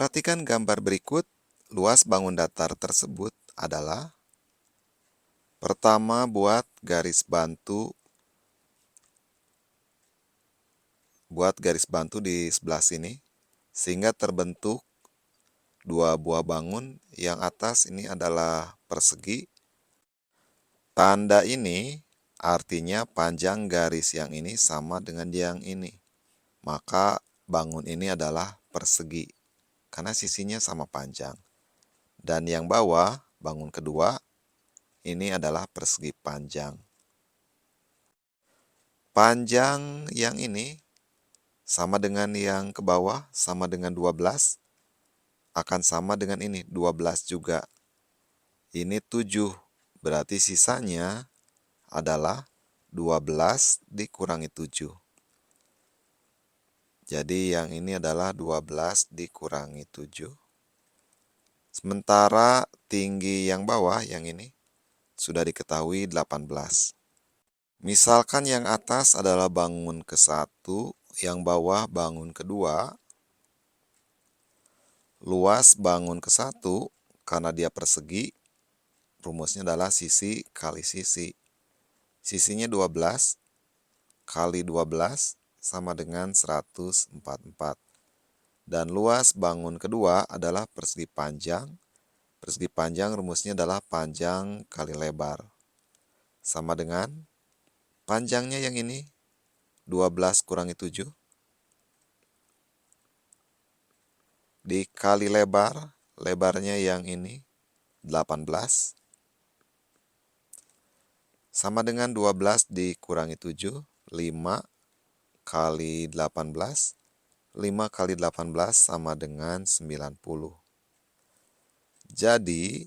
Perhatikan gambar berikut. Luas bangun datar tersebut adalah: pertama, buat garis bantu di sebelah sini, sehingga terbentuk dua buah bangun. Yang atas ini adalah persegi. Tanda ini artinya panjang garis yang ini sama dengan yang ini. Maka bangun ini adalah persegi, karena sisinya sama panjang. Dan yang bawah, bangun kedua, ini adalah persegi panjang. Panjang yang ini sama dengan yang ke bawah, sama dengan 12, akan sama dengan ini, 12 juga. Ini 7, berarti sisanya adalah 12 dikurangi 7. Jadi yang ini adalah 12 dikurangi 7. Sementara tinggi yang bawah, yang ini, sudah diketahui 18. Misalkan yang atas adalah bangun ke-1, yang bawah bangun kedua. Luas bangun ke-1, karena dia persegi, rumusnya adalah sisi kali sisi. Sisinya 12 kali 12 sama dengan 144. Dan luas bangun kedua adalah persegi panjang. Persegi panjang rumusnya adalah panjang kali lebar. Sama dengan panjangnya yang ini, 12 kurangi 7. Dikali lebar, lebarnya yang ini, 18. Sama dengan 12 dikurangi 7, 5 kali 18. 5 kali 18 sama dengan 90. Jadi,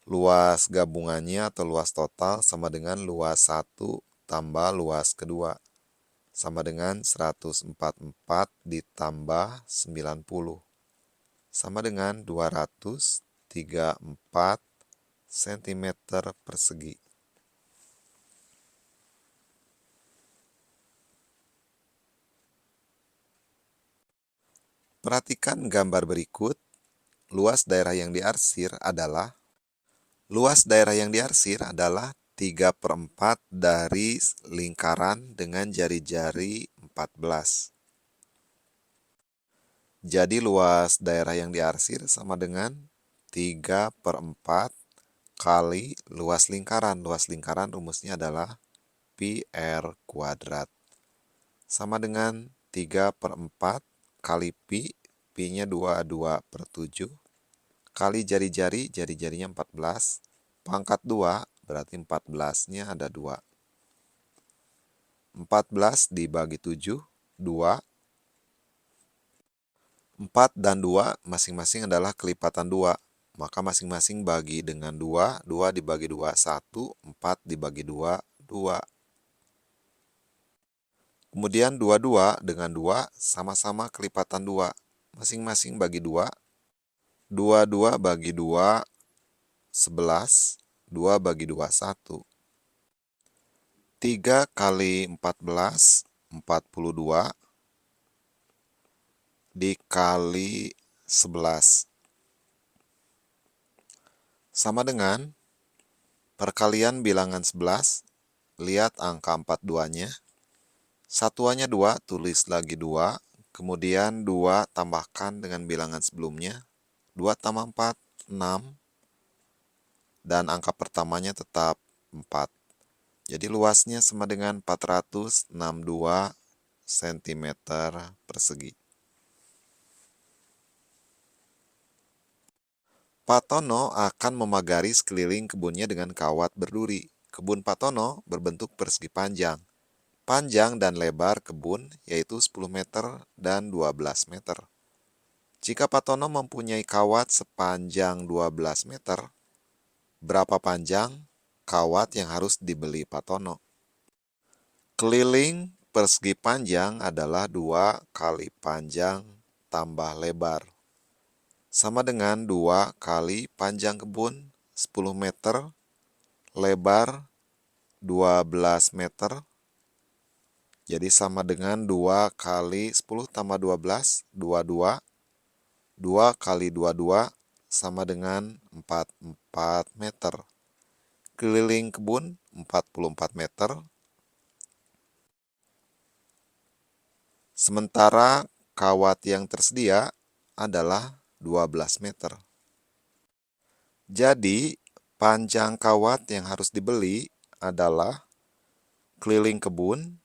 luas gabungannya atau luas total sama dengan luas 1 tambah luas kedua. Sama dengan 144 ditambah 90. Sama dengan 234 cm persegi. Perhatikan gambar berikut. Luas daerah yang diarsir adalah 3/4 dari lingkaran dengan jari-jari 14. Jadi luas daerah yang diarsir sama dengan 3/4 kali luas lingkaran. Luas lingkaran rumusnya adalah pi r kuadrat. Sama dengan 3/4 kali pi, pi-nya 2/7, kali jari-jari, jari-jarinya 14, pangkat 2, berarti 14-nya ada 2. 14 dibagi 7, 2. 4 dan 2 masing-masing adalah kelipatan 2. Maka masing-masing bagi dengan 2, 2 dibagi 2, 1, 4 dibagi 2, 2. Kemudian 22 dengan 2 sama-sama kelipatan 2. Masing-masing bagi 2. 22 bagi 2, 11. 2 bagi 2, 1. 3 kali 14, 42. Dikali 11. Sama dengan perkalian bilangan 11. Lihat angka 42-nya. Satuannya 2, tulis lagi 2. Kemudian 2 tambahkan dengan bilangan sebelumnya. 2 tambah 4, 6. Dan angka pertamanya tetap 4. Jadi luasnya sama dengan 462 cm persegi. Pak Tono akan memagari sekeliling kebunnya dengan kawat berduri. Kebun Pak Tono berbentuk persegi panjang. Panjang dan lebar kebun yaitu 10 meter dan 12 meter. Jika Pak Tono mempunyai kawat sepanjang 12 meter, berapa panjang kawat yang harus dibeli Pak Tono? Keliling persegi panjang adalah 2 kali panjang tambah lebar. Sama dengan 2 kali panjang kebun 10 meter, lebar 12 meter. Jadi sama dengan 2 kali 10 tambah 12, 22. 2 kali 22 sama dengan 44 meter. Keliling kebun 44 meter. Sementara kawat yang tersedia adalah 12 meter. Jadi, panjang kawat yang harus dibeli adalah keliling kebun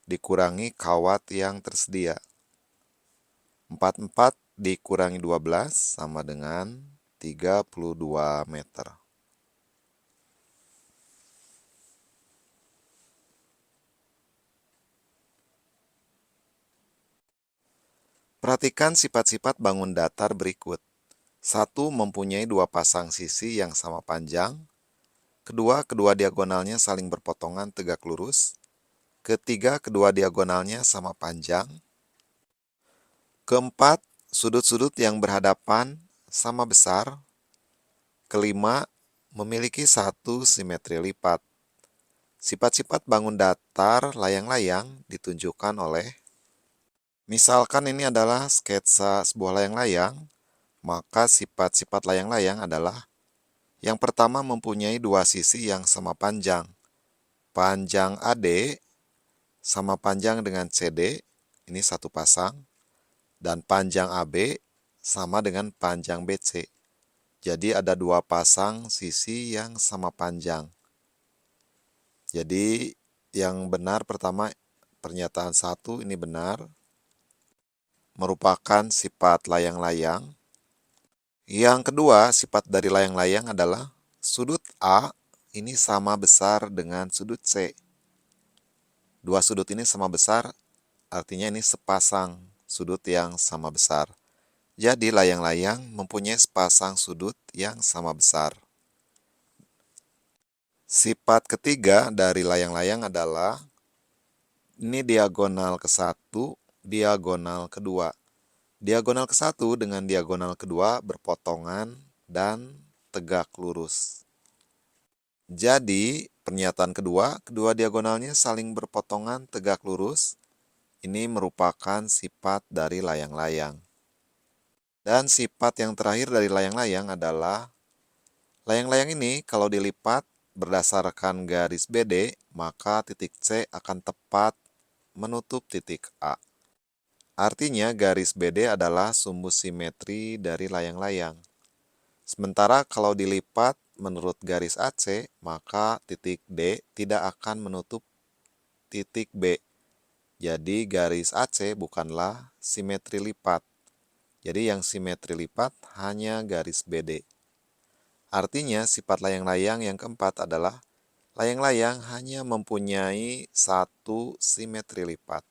dikurangi kawat yang tersedia. 44 dikurangi 12 sama dengan 32 meter. Perhatikan sifat-sifat bangun datar berikut. 1. Mempunyai dua pasang sisi yang sama panjang. Kedua, kedua diagonalnya saling berpotongan tegak lurus. Ketiga, kedua diagonalnya sama panjang. Keempat, sudut-sudut yang berhadapan sama besar. Kelima, memiliki satu simetri lipat. Sifat-sifat bangun datar layang-layang ditunjukkan oleh, misalkan ini adalah sketsa sebuah layang-layang, maka sifat-sifat layang-layang adalah yang pertama mempunyai dua sisi yang sama panjang. Panjang AD sama panjang dengan CD, ini satu pasang. Dan panjang AB sama dengan panjang BC. Jadi ada dua pasang sisi yang sama panjang. Jadi yang benar pertama pernyataan 1 ini benar. Merupakan sifat layang-layang. Yang kedua sifat dari layang-layang adalah sudut A ini sama besar dengan sudut C. Dua sudut ini sama besar, artinya ini sepasang sudut yang sama besar. Jadi layang-layang mempunyai sepasang sudut yang sama besar. Sifat ketiga dari layang-layang adalah ini diagonal ke-1, diagonal kedua. Diagonal ke-1 dengan diagonal kedua berpotongan dan tegak lurus. Jadi pernyataan kedua, kedua diagonalnya saling berpotongan tegak lurus. Ini merupakan sifat dari layang-layang. Dan sifat yang terakhir dari layang-layang adalah layang-layang ini kalau dilipat berdasarkan garis BD, maka titik C akan tepat menutup titik A. Artinya garis BD adalah sumbu simetri dari layang-layang. Sementara kalau dilipat menurut garis AC, maka titik D tidak akan menutup titik B. Jadi garis AC bukanlah simetri lipat. Jadi yang simetri lipat hanya garis BD. Artinya sifat layang-layang yang keempat adalah layang-layang hanya mempunyai satu simetri lipat.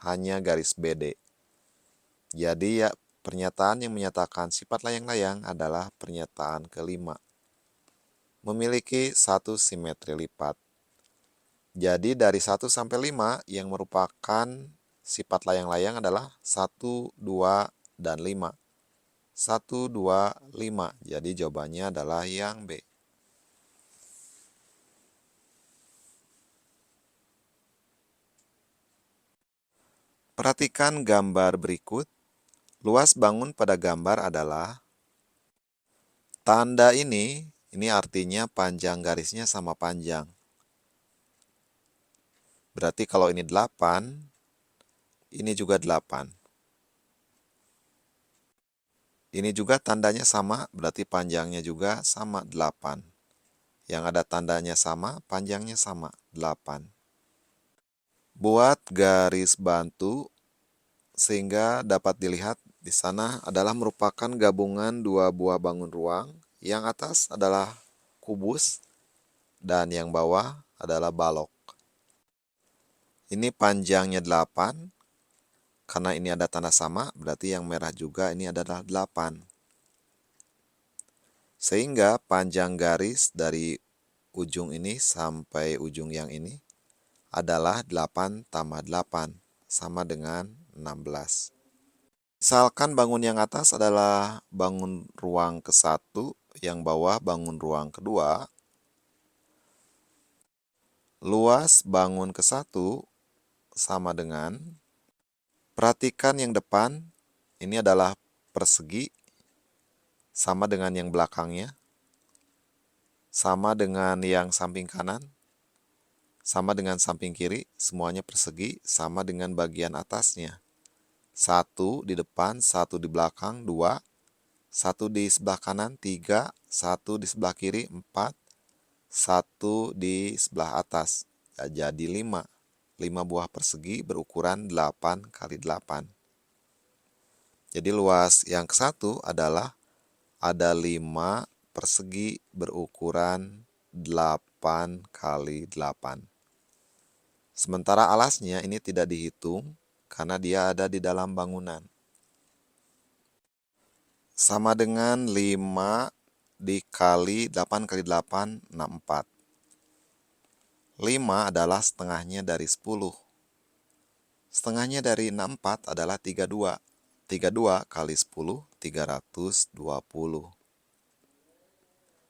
Hanya garis BD. Jadi ya pernyataan yang menyatakan sifat layang-layang adalah pernyataan kelima. Memiliki satu simetri lipat. Jadi dari 1 sampai 5 yang merupakan sifat layang-layang adalah 1, 2, dan 5. 1, 2, 5. Jadi jawabannya adalah yang B. Perhatikan gambar berikut. Luas bangun pada gambar adalah tanda ini artinya panjang garisnya sama panjang. Berarti kalau ini 8, ini juga 8. Ini juga tandanya sama, berarti panjangnya juga sama 8. Yang ada tandanya sama, panjangnya sama 8. Buat garis bantu sehingga dapat dilihat di sana adalah merupakan gabungan dua buah bangun ruang. Yang atas adalah kubus dan yang bawah adalah balok. Ini panjangnya 8. Karena ini ada tanda sama, berarti yang merah juga ini adalah 8. Sehingga panjang garis dari ujung ini sampai ujung yang ini adalah 8 tambah 8, sama dengan 16. Misalkan bangun yang atas adalah bangun ruang ke-1, yang bawah bangun ruang kedua. Luas bangun ke-1 sama dengan, perhatikan yang depan, ini adalah persegi sama dengan yang belakangnya, sama dengan yang samping kanan, sama dengan samping kiri, semuanya persegi, sama dengan bagian atasnya. 1 di depan, 1 di belakang, 2, 1 di sebelah kanan, 3, 1 di sebelah kiri, 4, 1 di sebelah atas. Jadi 5. 5 buah persegi berukuran 8 kali 8. Jadi luas yang ke-1 adalah ada 5 persegi berukuran 8 kali 8. Sementara alasnya ini tidak dihitung karena dia ada di dalam bangunan. Sama dengan 5 dikali 8 kali 8, 64. 5 adalah setengahnya dari 10. Setengahnya dari 64 adalah 32. 32 kali 10, 320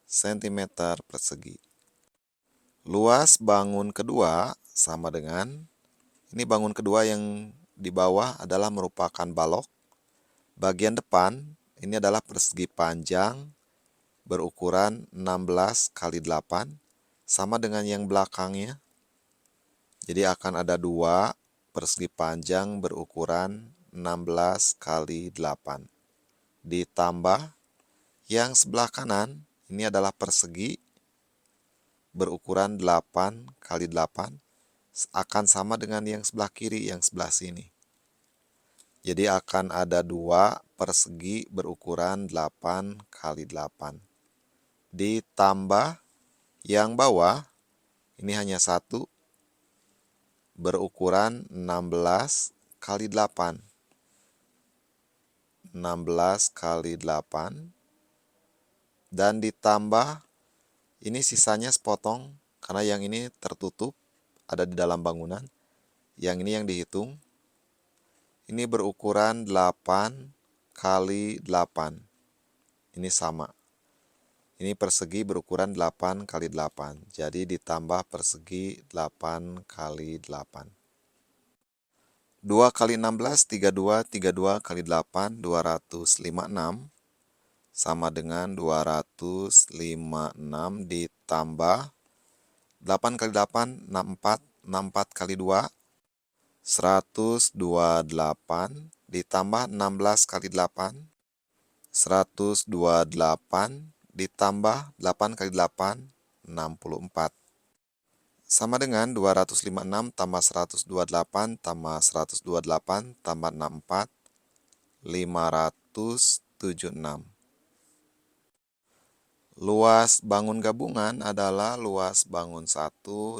cm persegi. Luas bangun kedua sama dengan, ini bangun kedua yang di bawah adalah merupakan balok. Bagian depan ini adalah persegi panjang berukuran 16 kali 8 sama dengan yang belakangnya. Jadi akan ada 2 persegi panjang berukuran 16 kali 8. Ditambah yang sebelah kanan, ini adalah persegi berukuran 8 kali 8, akan sama dengan yang sebelah kiri, yang sebelah sini. Jadi akan ada 2 persegi berukuran 8 kali 8. Ditambah yang bawah, ini hanya 1, berukuran 16 kali 8. 16 kali 8. Dan ditambah, ini sisanya sepotong, karena yang ini tertutup, ada di dalam bangunan. Yang ini yang dihitung. Ini berukuran 8 kali 8. Ini sama. Ini persegi berukuran 8 kali 8. Jadi ditambah persegi 8 kali 8. 2 kali 16, 32. 32 kali 8, 256. Sama dengan 256 ditambah 8 kali 8, 64. 64 kali 2, 128. Ditambah 16 kali 8, 128. Ditambah 8 kali 8, 64. Sama dengan 256 tambah 128 tambah 128 tambah 64, 576. Luas bangun gabungan adalah luas bangun 1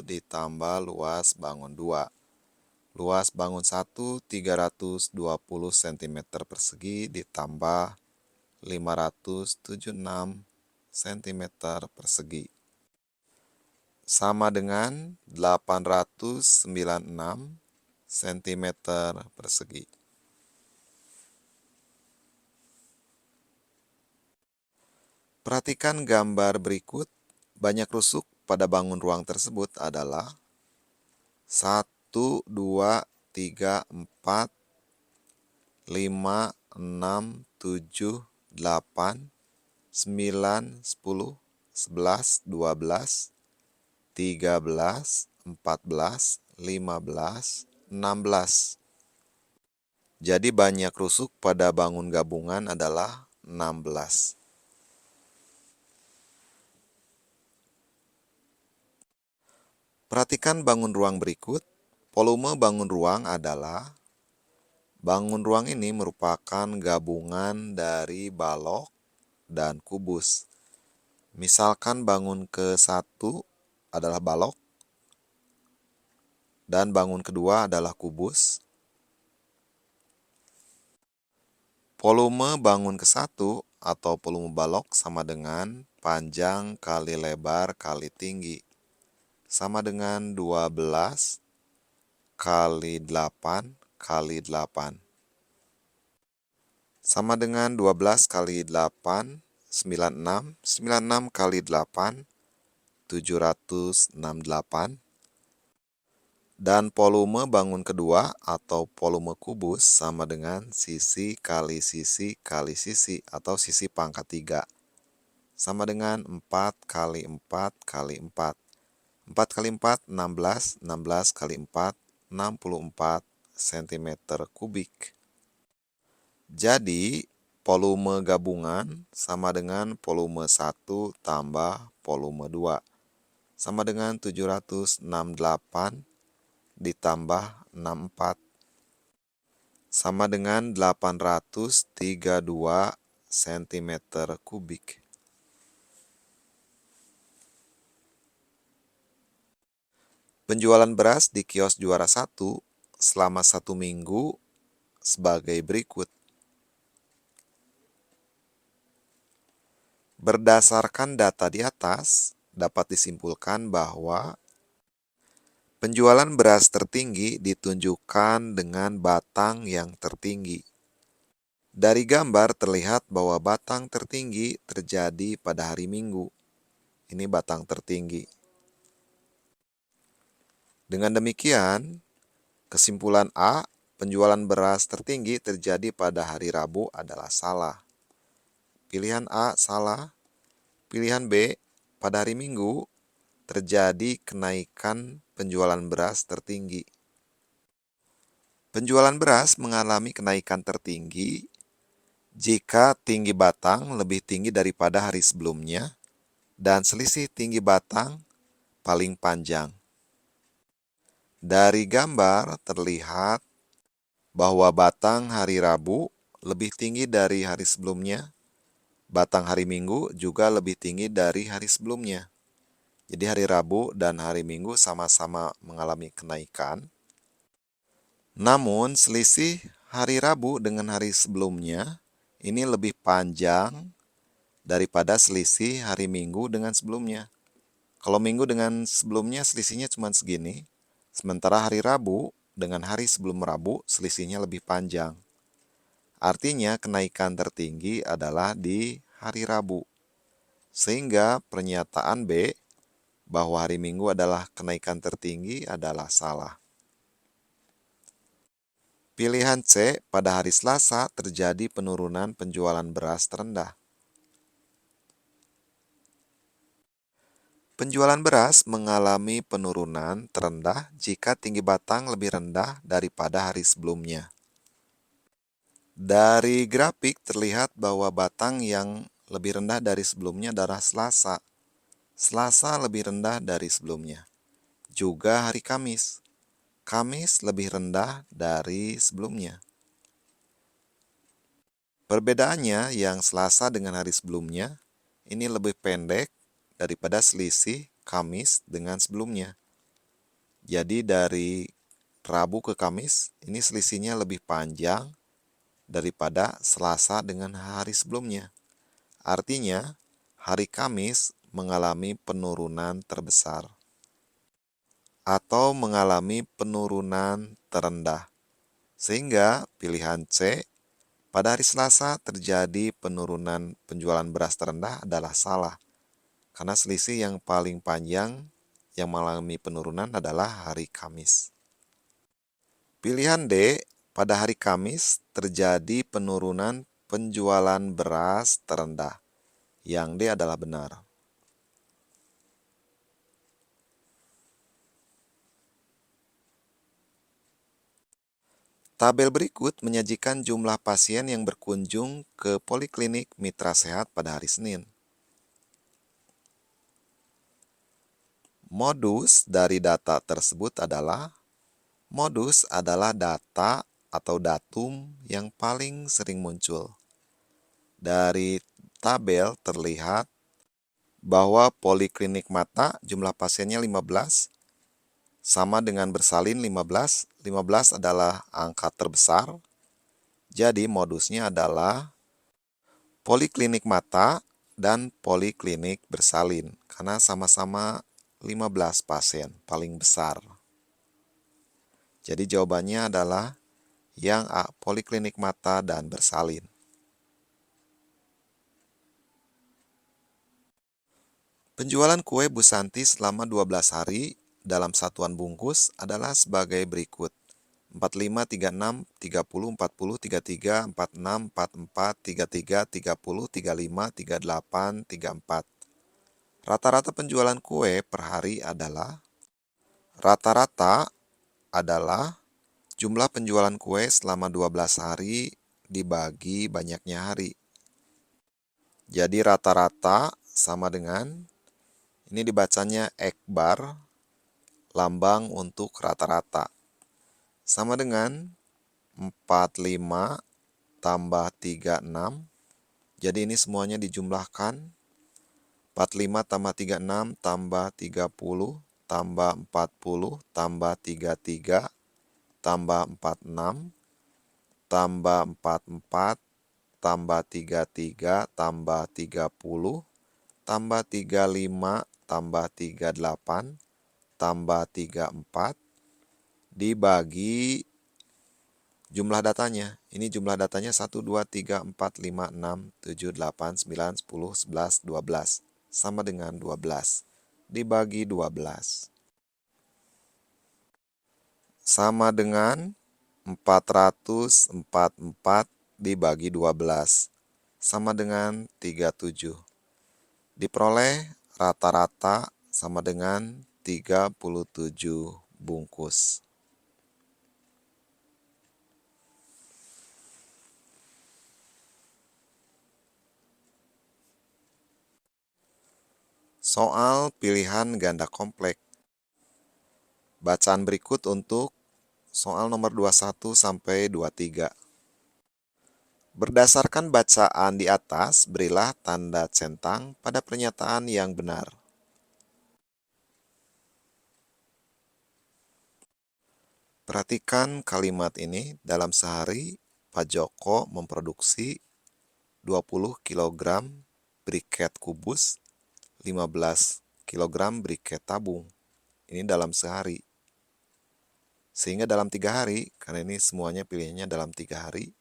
ditambah luas bangun 2. Luas bangun 1 320 cm persegi ditambah 576 cm persegi. Sama dengan 896 cm persegi. Perhatikan gambar berikut. Banyak rusuk pada bangun ruang tersebut adalah 1, 2, 3, 4, 5, 6, 7, 8, 9, 10, 11, 12, 13, 14, 15, 16. Jadi banyak rusuk pada bangun gabungan adalah 16. Perhatikan bangun ruang berikut. Volume bangun ruang adalah, bangun ruang ini merupakan gabungan dari balok dan kubus. Misalkan bangun ke-1 adalah balok, dan bangun kedua adalah kubus. Volume bangun ke-1 atau volume balok sama dengan panjang kali lebar kali tinggi. Sama dengan 12 kali 8 kali 8. Sama dengan 12 kali 8, 96. 96 kali 8, 768. Dan volume bangun kedua atau volume kubus sama dengan sisi kali sisi kali sisi atau sisi pangkat 3. Sama dengan 4 kali 4 kali 4. 4 kali 4, 16. 16 kali 4, 64 cm kubik. Jadi, volume gabungan sama dengan volume 1 tambah volume 2. Sama dengan 768 ditambah 64 sama dengan 832 cm kubik. Penjualan beras di kios Juara 1 selama 1 minggu sebagai berikut. Berdasarkan data di atas, dapat disimpulkan bahwa penjualan beras tertinggi ditunjukkan dengan batang yang tertinggi. Dari gambar terlihat bahwa batang tertinggi terjadi pada hari Minggu. Ini batang tertinggi. Dengan demikian, kesimpulan A, penjualan beras tertinggi terjadi pada hari Rabu adalah salah. Pilihan A salah. Pilihan B, pada hari Minggu terjadi kenaikan penjualan beras tertinggi. Penjualan beras mengalami kenaikan tertinggi jika tinggi batang lebih tinggi daripada hari sebelumnya dan selisih tinggi batang paling panjang. Dari gambar terlihat bahwa batang hari Rabu lebih tinggi dari hari sebelumnya, batang hari Minggu juga lebih tinggi dari hari sebelumnya. Jadi hari Rabu dan hari Minggu sama-sama mengalami kenaikan. Namun selisih hari Rabu dengan hari sebelumnya ini lebih panjang daripada selisih hari Minggu dengan sebelumnya. Kalau Minggu dengan sebelumnya selisihnya cuma segini, sementara hari Rabu dengan hari sebelum Rabu selisihnya lebih panjang. Artinya kenaikan tertinggi adalah di hari Rabu. Sehingga pernyataan B bahwa hari Minggu adalah kenaikan tertinggi adalah salah. Pilihan C, pada hari Selasa terjadi penurunan penjualan beras terendah. Penjualan beras mengalami penurunan terendah jika tinggi batang lebih rendah daripada hari sebelumnya. Dari grafik terlihat bahwa batang yang lebih rendah dari sebelumnya adalah Selasa. Selasa lebih rendah dari sebelumnya. Juga hari Kamis. Kamis lebih rendah dari sebelumnya. Perbedaannya yang Selasa dengan hari sebelumnya ini lebih pendek daripada selisih Kamis dengan sebelumnya. Jadi dari Rabu ke Kamis ini selisihnya lebih panjang daripada Selasa dengan hari sebelumnya. Artinya hari Kamis mengalami penurunan terbesar atau mengalami penurunan terendah. Sehingga pilihan C, pada hari Selasa terjadi penurunan penjualan beras terendah adalah salah. Karena selisih yang paling panjang yang mengalami penurunan adalah hari Kamis. Pilihan D, pada hari Kamis terjadi penurunan penjualan beras terendah. Yang D adalah benar. Tabel berikut menyajikan jumlah pasien yang berkunjung ke Poliklinik Mitra Sehat pada hari Senin. Modus dari data tersebut adalah data atau datum yang paling sering muncul. Dari tabel terlihat bahwa Poliklinik Mata jumlah pasiennya 15, sama dengan bersalin 15. 15 adalah angka terbesar. Jadi modusnya adalah Poliklinik Mata dan Poliklinik Bersalin, karena sama-sama 15 pasien, paling besar. Jadi jawabannya adalah yang A, Poliklinik Mata dan Bersalin. Penjualan kue Bu Santi selama 12 hari dalam satuan bungkus adalah sebagai berikut. 45, 36, 30, 40, 33, 46, 44, 33, 30, 35, 38, 34. Rata-rata penjualan kue per hari adalah jumlah penjualan kue selama 12 hari dibagi banyaknya hari. Jadi rata-rata sama dengan, ini dibacanya ekbar, lambang untuk rata-rata. Sama dengan 45 tambah 36. Jadi ini semuanya dijumlahkan. 45 tambah 36 tambah 30 tambah 40 tambah 33 tambah 46 tambah 44 tambah 33 tambah 30 tambah 35 tambah 38 tambah 34 dibagi jumlah datanya. Ini jumlah datanya 1, 2, 3, 4, 5, 6, 7, 8, 9, 10, 11, 12. Sama dengan 12. Dibagi 12. Sama dengan 444 dibagi 12. Sama dengan 37. Diperoleh rata-rata sama dengan 37 bungkus. Soal pilihan ganda kompleks. Bacaan berikut untuk soal nomor 21 sampai 23. Berdasarkan bacaan di atas, berilah tanda centang pada pernyataan yang benar. Perhatikan kalimat ini, dalam sehari Pak Joko memproduksi 20 kg briket kubus, 15 kg briket tabung. Ini dalam sehari. Sehingga dalam 3 hari, karena ini semuanya pilihannya dalam 3 hari.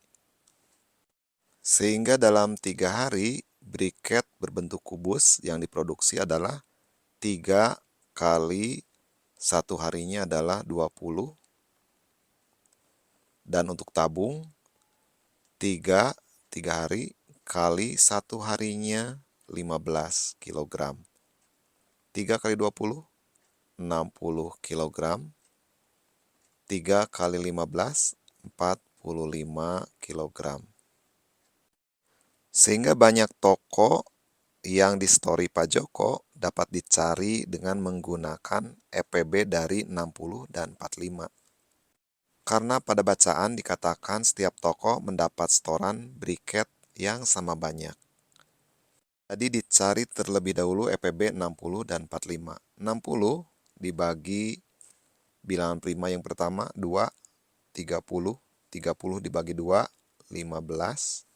Sehingga dalam 3 hari, briket berbentuk kubus yang diproduksi adalah 3 kali 1 harinya adalah 20. Dan untuk tabung, 3 hari kali 1 harinya 15 kg. 3 kali 20, 60 kg. 3 kali 15, 45 kg. Sehingga banyak toko yang di story Pak Joko dapat dicari dengan menggunakan EPB dari 60 dan 45. Karena pada bacaan dikatakan setiap toko mendapat setoran briket yang sama banyak. Jadi dicari terlebih dahulu EPB 60 dan 45. 60 dibagi bilangan prima yang pertama 2, 30. 30 dibagi 2, 15.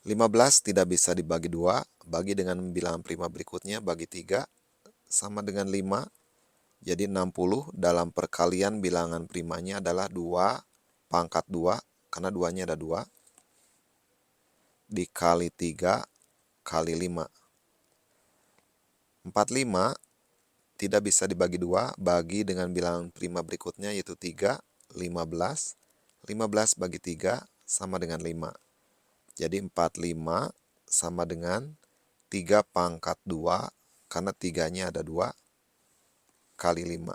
15 tidak bisa dibagi 2, bagi dengan bilangan prima berikutnya, bagi 3, sama dengan 5. Jadi 60 dalam perkalian bilangan primanya adalah 2 pangkat 2, karena 2-nya ada 2, dikali 3 kali 5. 45 tidak bisa dibagi 2, bagi dengan bilangan prima berikutnya yaitu 3, 15. 15 bagi 3 sama dengan 5. Jadi 45 sama dengan 3 pangkat 2, karena 3-nya ada 2, kali 5.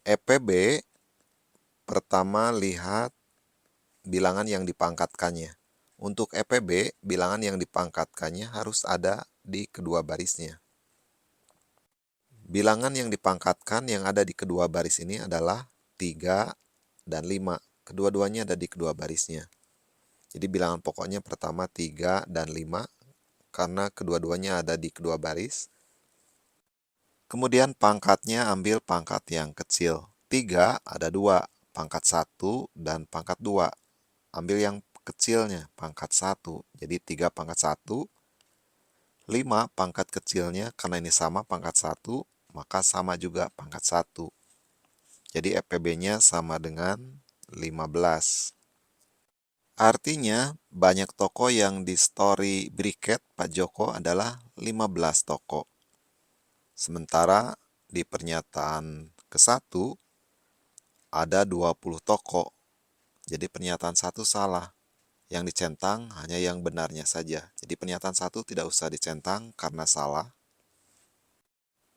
EPB, pertama lihat bilangan yang dipangkatkannya. Untuk EPB, bilangan yang dipangkatkannya harus ada di kedua barisnya. Bilangan yang dipangkatkan yang ada di kedua baris ini adalah 3 dan 5. Kedua-duanya ada di kedua barisnya. Jadi bilangan pokoknya pertama 3 dan 5, karena kedua-duanya ada di kedua baris. Kemudian pangkatnya ambil pangkat yang kecil. 3 ada 2, pangkat 1 dan pangkat 2. Ambil yang kecilnya, pangkat 1. Jadi 3 pangkat 1. 5 pangkat kecilnya, karena ini sama pangkat 1, maka sama juga pangkat 1. Jadi EPB-nya sama dengan 15. Artinya, banyak toko yang di story briket Pak Joko adalah 15 toko. Sementara di pernyataan ke-1 ada 20 toko. Jadi pernyataan 1 salah. Yang dicentang hanya yang benarnya saja. Jadi pernyataan 1 tidak usah dicentang karena salah.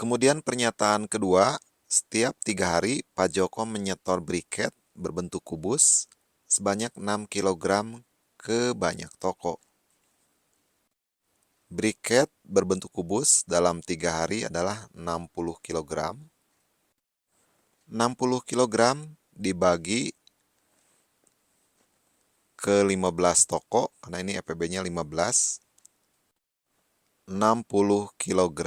Kemudian pernyataan kedua, setiap 3 hari Pak Joko menyetor briket berbentuk kubus sebanyak 6 kg ke banyak toko. Briket berbentuk kubus dalam 3 hari adalah 60 kg. 60 kg dibagi ke 15 toko, karena ini EPB-nya 15. 60 kg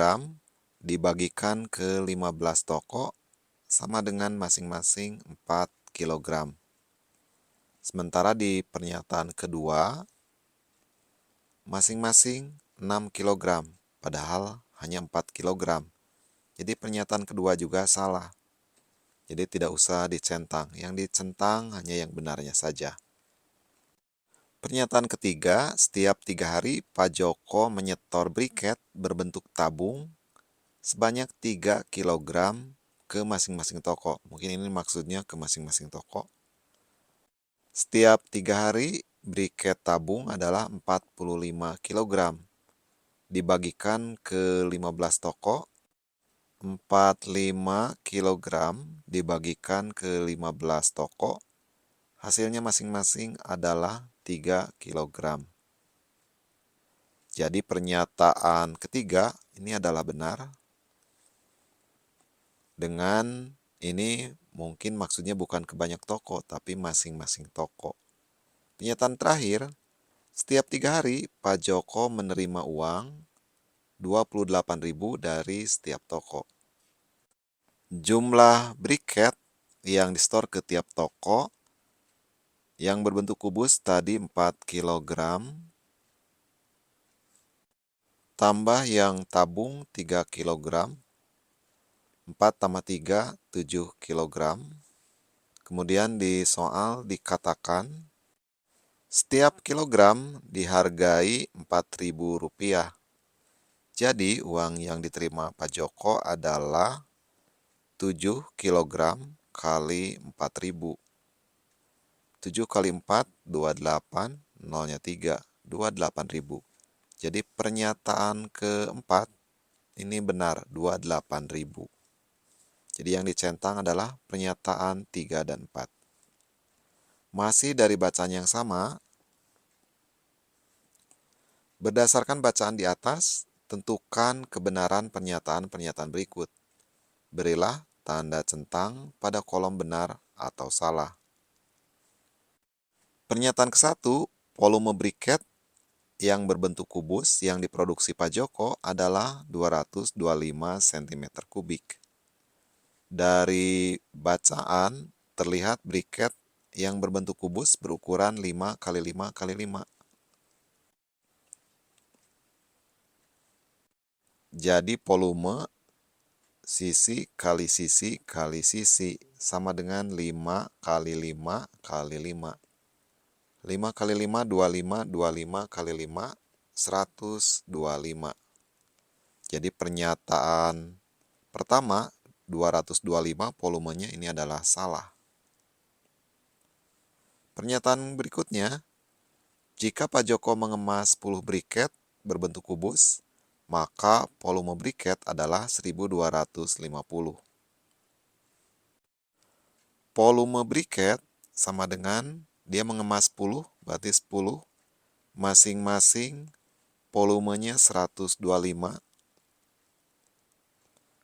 dibagikan ke 15 toko sama dengan masing-masing 4 kg. Sementara di pernyataan kedua, masing-masing 6 kg, padahal hanya 4 kg. Jadi pernyataan kedua juga salah. Jadi tidak usah dicentang. Yang dicentang hanya yang benarnya saja. Pernyataan ketiga, setiap 3 hari Pak Joko menyetor briket berbentuk tabung sebanyak 3 kg ke masing-masing toko. Mungkin ini maksudnya ke masing-masing toko. Setiap 3 hari, briket tabung adalah 45 kg. Dibagikan ke 15 toko, 45 kg dibagikan ke 15 toko, hasilnya masing-masing adalah 3 kg. Jadi pernyataan ketiga ini adalah benar. Dengan ini mungkin maksudnya bukan ke banyak toko, tapi masing-masing toko. Pernyataan terakhir, setiap 3 hari Pak Joko menerima uang 28.000 dari setiap toko. Jumlah briket yang di-store ke tiap toko yang berbentuk kubus tadi 4 kg, tambah yang tabung 3 kg, 4 tambah 3, 7 kg. Kemudian di soal dikatakan, setiap kilogram dihargai Rp4.000. Jadi uang yang diterima Pak Joko adalah 7 kg kali 4.000. 7 kali 4, 28, nolnya 3, 28.000. Jadi pernyataan keempat ini benar, 28.000. Jadi yang dicentang adalah pernyataan 3 dan 4. Masih dari bacaan yang sama, berdasarkan bacaan di atas, tentukan kebenaran pernyataan-pernyataan berikut. Berilah tanda centang pada kolom benar atau salah. Pernyataan ke-1, volume briket yang berbentuk kubus yang diproduksi Pak Joko adalah 225 cm3. Dari bacaan terlihat briket yang berbentuk kubus berukuran 5 x 5 x 5. Jadi volume sisi kali sisi kali sisi sama dengan 5 kali 5 kali 5. 5 kali 5, 25, 25 kali 5, 125. Jadi pernyataan pertama, 225 volumenya ini adalah salah. Pernyataan berikutnya, jika Pak Joko mengemas 10 briket berbentuk kubus, maka volume briket adalah 1250. Volume briket sama dengan dia mengemas 10, berarti 10, masing-masing volumenya 125.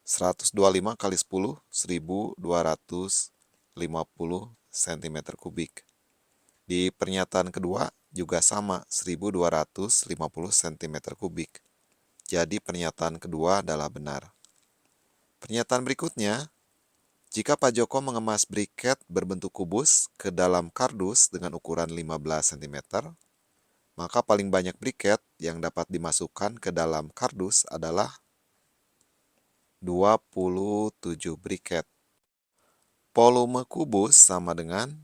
125 kali 10, 1250 cm3. Di pernyataan kedua juga sama, 1250 cm3. Jadi pernyataan kedua adalah benar. Pernyataan berikutnya, jika Pak Joko mengemas briket berbentuk kubus ke dalam kardus dengan ukuran 15 cm, maka paling banyak briket yang dapat dimasukkan ke dalam kardus adalah 27 briket. Volume kubus sama dengan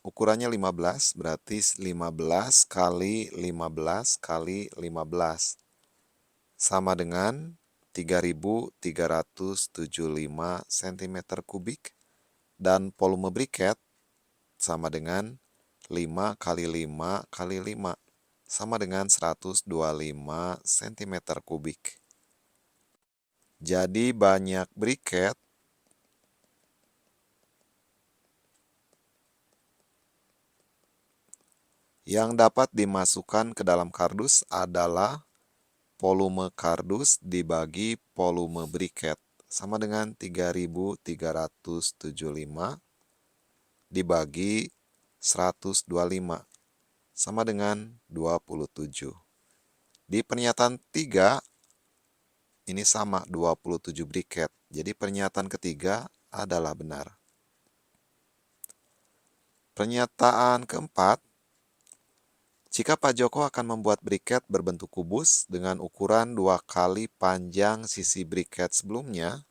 ukurannya 15, berarti 15 kali 15 kali 15. Sama dengan 3.375 cm kubik. Dan volume briket sama dengan 5 kali 5 kali 5. Sama dengan 125 cm kubik. Jadi banyak briket yang dapat dimasukkan ke dalam kardus adalah volume kardus dibagi volume briket. Sama dengan 3.375 dibagi 125. Sama dengan 27. Di pernyataan 3, ini sama 27 briket. Jadi pernyataan ketiga adalah benar. Pernyataan keempat, jika Pak Joko akan membuat briket berbentuk kubus dengan ukuran 2 kali panjang sisi briket sebelumnya,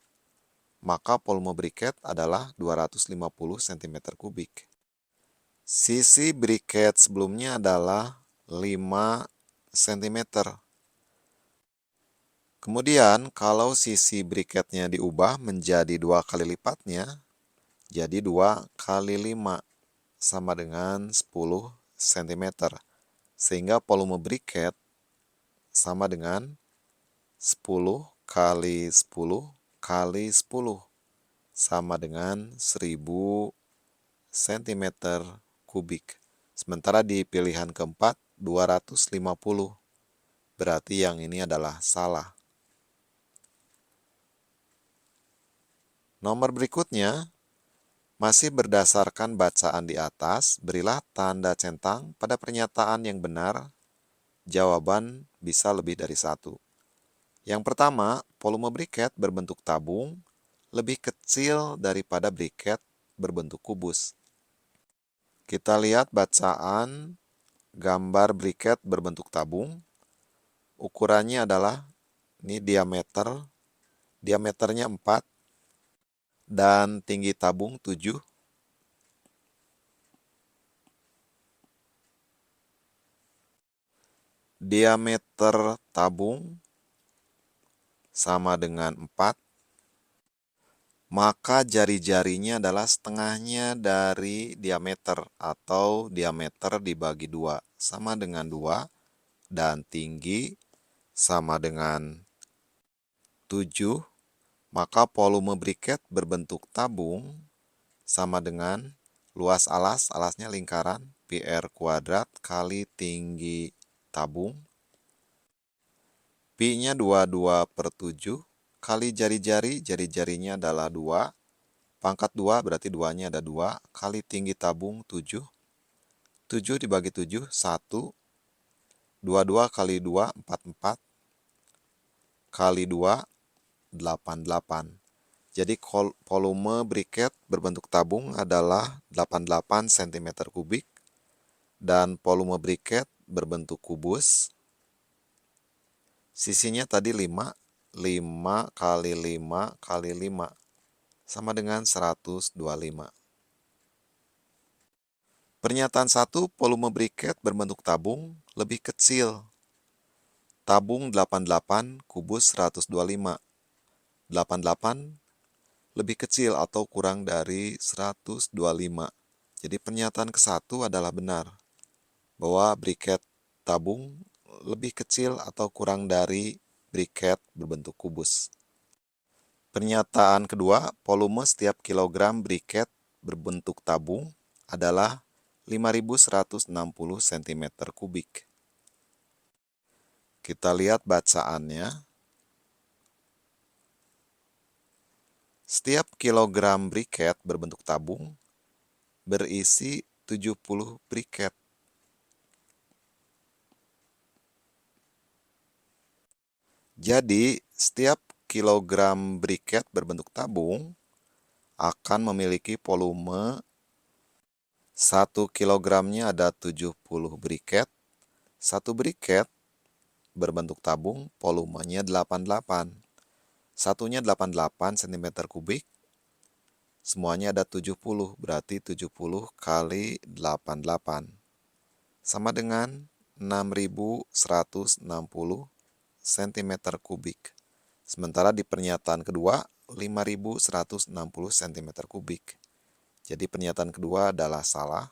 maka volume briket adalah 250 cm kubik. Sisi briket sebelumnya adalah 5 cm. Kemudian kalau sisi briketnya diubah menjadi 2 kali lipatnya, jadi 2 kali 5 sama dengan 10 cm. Sehingga volume briket sama dengan 10 kali 10 kali 10 sama dengan 1000 cm kubik. Sementara di pilihan keempat 250. Berarti yang ini adalah salah. Nomor berikutnya, masih berdasarkan bacaan di atas, berilah tanda centang pada pernyataan yang benar. Jawaban bisa lebih dari satu. Yang pertama, volume briket berbentuk tabung lebih kecil daripada briket berbentuk kubus. Kita lihat bacaan gambar briket berbentuk tabung. Ukurannya adalah ini diameternya 4 dan tinggi tabung 7. Diameter tabung sama dengan 4, maka jari-jarinya adalah setengahnya dari diameter atau diameter dibagi 2 sama dengan 2 dan tinggi sama dengan 7, maka volume briket berbentuk tabung sama dengan luas alasnya lingkaran PR kuadrat kali tinggi tabung. Pi-nya 22/7 kali jari-jarinya adalah 2. Pangkat 2 berarti 2-nya ada 2 kali tinggi tabung 7. 7 dibagi 7, 1. 22 kali 2, 44. Kali 2, 88. Jadi volume briket berbentuk tabung adalah 88 cm kubik. Dan volume briket berbentuk kubus, sisinya tadi 5, 5 kali 5 kali 5, sama dengan 125. Pernyataan 1, volume briket berbentuk tabung lebih kecil. Tabung 88, kubus 125. 88 lebih kecil atau kurang dari 125. Jadi pernyataan ke-1 adalah benar, bahwa briket tabung lebih kecil atau kurang dari briket berbentuk kubus. Pernyataan kedua, volume setiap kilogram briket berbentuk tabung adalah 5.160 cm kubik. Kita lihat bacaannya. Setiap kilogram briket berbentuk tabung berisi 70 briket. Jadi, setiap kilogram briket berbentuk tabung akan memiliki volume 1 kilogramnya ada 70 briket. 1 briket berbentuk tabung volumenya 88. Satunya 88 cm kubik. Semuanya ada 70, berarti 70 kali 88. Sama dengan 6.160 cm kubik. Sementara di pernyataan kedua, 5.160 cm kubik. Jadi pernyataan kedua adalah salah.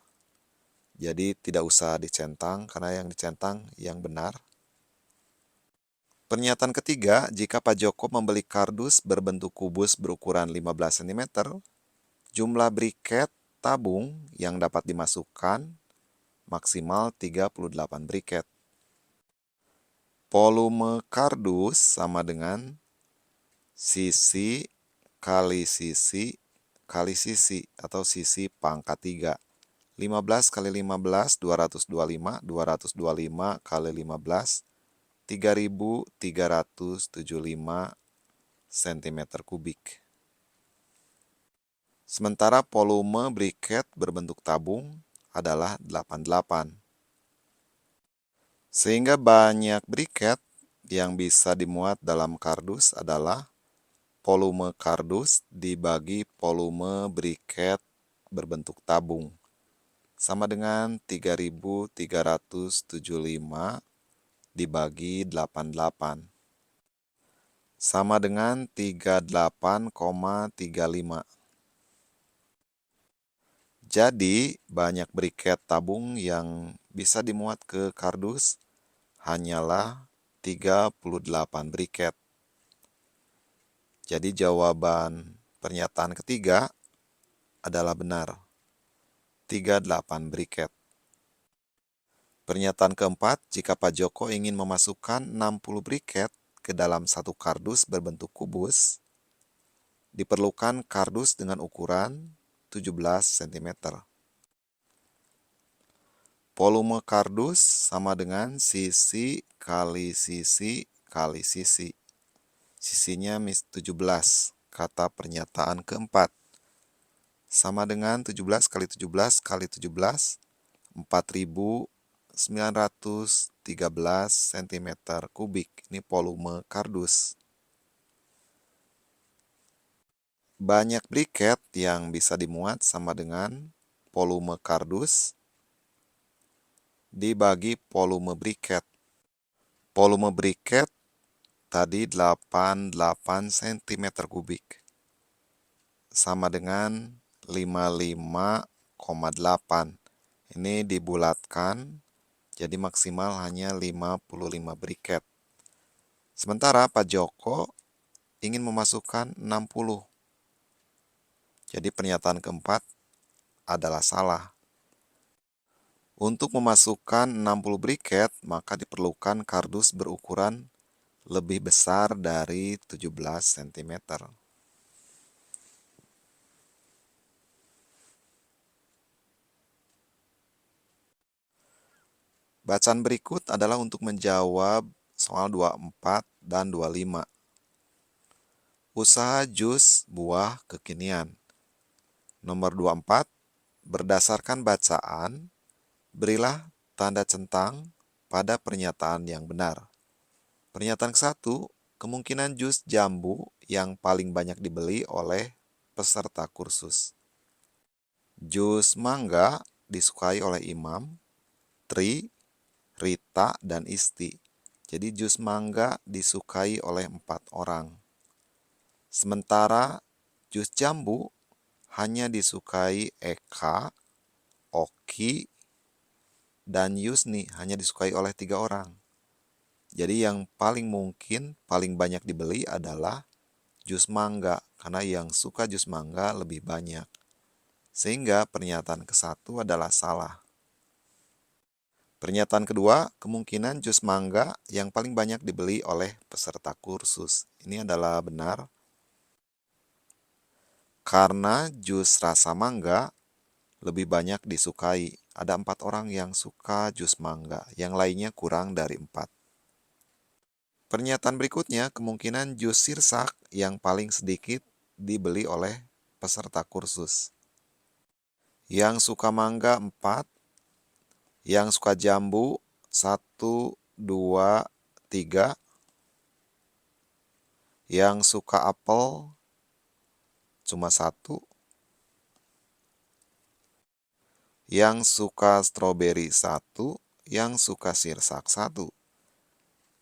Jadi tidak usah dicentang, karena yang dicentang yang benar. Pernyataan ketiga, jika Pak Joko membeli kardus berbentuk kubus berukuran 15 cm, jumlah briket tabung yang dapat dimasukkan maksimal 38 briket. Volume kardus sama dengan sisi kali sisi kali sisi atau sisi pangkat 3. 15 kali 15, 225, 225 kali 15, 3.375 cm kubik. Sementara volume briket berbentuk tabung adalah 88. Sehingga banyak briket yang bisa dimuat dalam kardus adalah volume kardus dibagi volume briket berbentuk tabung. Sama dengan 3.375 dibagi 88. Sama dengan 38,35. Jadi, banyak briket tabung yang bisa dimuat ke kardus hanyalah 38 briket. Jadi, jawaban pernyataan ketiga adalah benar. 38 briket. Pernyataan keempat, jika Pak Joko ingin memasukkan 60 briket ke dalam satu kardus berbentuk kubus, diperlukan kardus dengan ukuran 17 cm. Volume kardus sama dengan sisi kali sisi kali sisi. Sisinya 17, kata pernyataan keempat. Sama dengan 17 kali 17 kali 17, 4.913 cm kubik. Ini volume kardus. Banyak briket yang bisa dimuat sama dengan volume kardus dibagi volume briket. Volume briket tadi 88 cm kubik. Sama dengan 55,8. Ini dibulatkan, jadi maksimal hanya 55 briket. Sementara Pak Joko ingin memasukkan 60. Jadi pernyataan keempat adalah salah. Untuk memasukkan 60 briket, maka diperlukan kardus berukuran lebih besar dari 17 cm. Bacaan berikut adalah untuk menjawab soal 24 dan 25. Usaha jus buah kekinian. Nomor 24, berdasarkan bacaan, berilah tanda centang pada pernyataan yang benar. Pernyataan ke-1, kemungkinan jus jambu yang paling banyak dibeli oleh peserta kursus. Jus mangga disukai oleh Imam, Tri, Rita, dan Isti. Jadi jus mangga disukai oleh 4 orang. Sementara jus jambu hanya disukai Eka, Oki, dan Yusni, hanya disukai oleh 3 orang. Jadi yang paling mungkin, paling banyak dibeli adalah jus mangga, karena yang suka jus mangga lebih banyak. Sehingga pernyataan ke-1 adalah salah. Pernyataan kedua, kemungkinan jus mangga yang paling banyak dibeli oleh peserta kursus. Ini adalah benar. Karena jus rasa mangga lebih banyak disukai. Ada 4 orang yang suka jus mangga, yang lainnya kurang dari 4. Pernyataan berikutnya, kemungkinan jus sirsak yang paling sedikit dibeli oleh peserta kursus. Yang suka mangga 4, yang suka jambu 1, 2, 3, yang suka apel cuma 1, Yang suka stroberi 1, yang suka sirsak 1.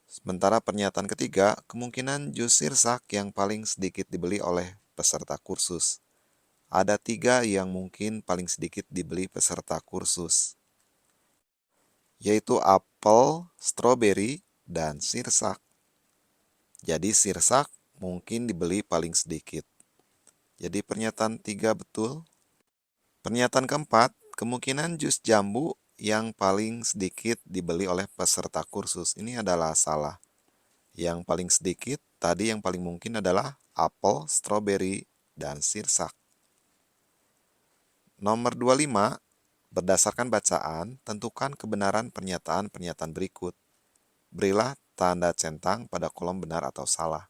Sementara pernyataan ketiga, kemungkinan jus sirsak yang paling sedikit dibeli oleh peserta kursus. Ada 3 yang mungkin paling sedikit dibeli peserta kursus, yaitu apel, stroberi, dan sirsak. Jadi sirsak mungkin dibeli paling sedikit. Jadi pernyataan 3 betul. Pernyataan keempat, kemungkinan jus jambu yang paling sedikit dibeli oleh peserta kursus. Ini adalah salah. Yang paling sedikit, tadi yang paling mungkin adalah apel, stroberi, dan sirsak. Nomor 25, berdasarkan bacaan, tentukan kebenaran pernyataan-pernyataan berikut. Berilah tanda centang pada kolom benar atau salah.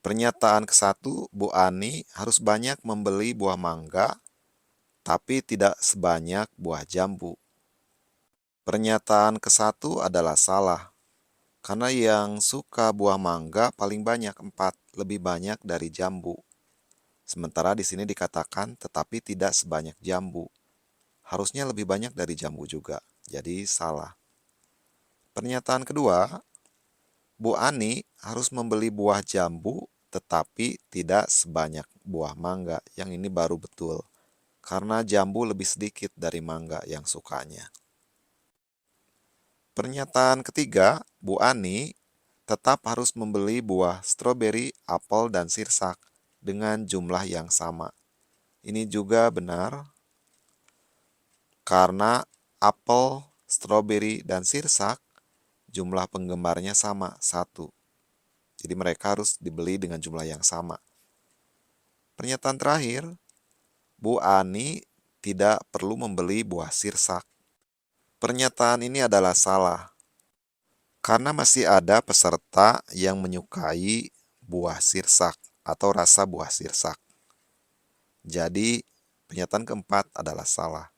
Pernyataan ke-1, Bu Ani harus banyak membeli buah mangga, tapi tidak sebanyak buah jambu. Pernyataan ke-1 adalah salah, karena yang suka buah mangga paling banyak 4, lebih banyak dari jambu. Sementara di sini dikatakan tetapi tidak sebanyak jambu. Harusnya lebih banyak dari jambu juga, jadi salah. Pernyataan kedua, Bu Ani harus membeli buah jambu tetapi tidak sebanyak buah mangga. Yang ini baru betul, karena jambu lebih sedikit dari mangga yang sukanya. Pernyataan ketiga, Bu Ani tetap harus membeli buah stroberi, apel, dan sirsak dengan jumlah yang sama. Ini juga benar, karena apel, stroberi, dan sirsak jumlah penggemarnya sama, 1. Jadi mereka harus dibeli dengan jumlah yang sama. Pernyataan terakhir, Bu Ani tidak perlu membeli buah sirsak. Pernyataan ini adalah salah, karena masih ada peserta yang menyukai buah sirsak atau rasa buah sirsak. Jadi, pernyataan keempat adalah salah.